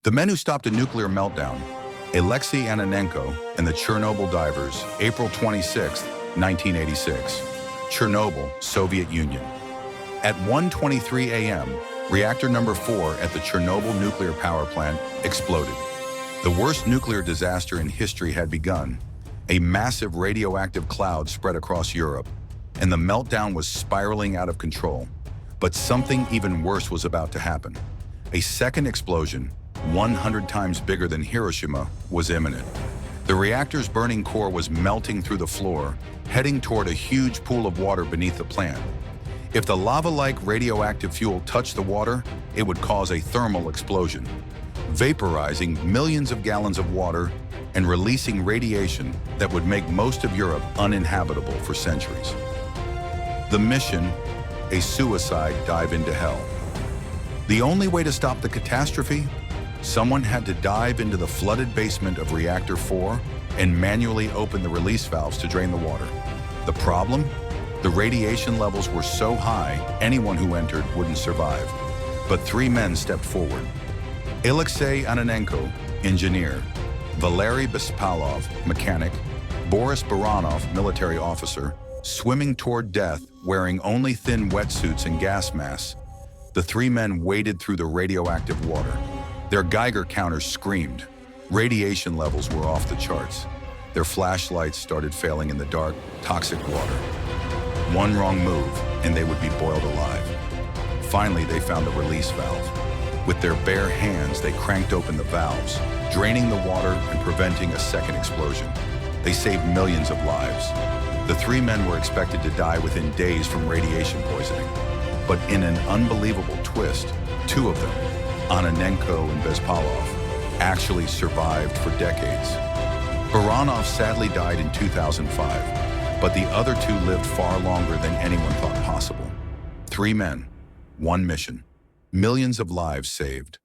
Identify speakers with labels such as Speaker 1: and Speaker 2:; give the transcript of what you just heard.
Speaker 1: The men who stopped a nuclear meltdown, Alexei Ananenko and the Chernobyl divers, April 26, 1986. Chernobyl, Soviet Union. At 1:23 a.m., reactor number 4 at the Chernobyl Nuclear Power Plant exploded. The worst nuclear disaster in history had begun. A massive radioactive cloud spread across Europe, and the meltdown was spiraling out of control. But something even worse was about to happen. A second explosion, 100 times bigger than Hiroshima, was imminent. The reactor's burning core was melting through the floor, heading toward a huge pool of water beneath the plant. If the lava-like radioactive fuel touched the water, it would cause a thermal explosion, vaporizing millions of gallons of water and releasing radiation that would make most of Europe uninhabitable for centuries. The mission, a suicide dive into hell. The only way to stop the catastrophe? Someone had to dive into the flooded basement of Reactor 4 and manually open the release valves to drain the water. The problem? The radiation levels were so high, anyone who entered wouldn't survive. But 3 men stepped forward. Alexei Ananenko, engineer; Valeri Bezpalov, mechanic; Boris Baranov, military officer, swimming toward death, wearing only thin wetsuits and gas masks. The 3 men waded through the radioactive water. Their Geiger counters screamed. Radiation levels were off the charts. Their flashlights started failing in the dark, toxic water. One wrong move, and they would be boiled alive. Finally, they found the release valve. With their bare hands, they cranked open the valves, draining the water and preventing a second explosion. They saved millions of lives. The 3 men were expected to die within days from radiation poisoning. But in an unbelievable twist, 2 of them, Ananenko and Bezpalov, actually survived for decades. Baranov sadly died in 2005, but the other 2 lived far longer than anyone thought possible. 3 men, 1 mission, millions of lives saved.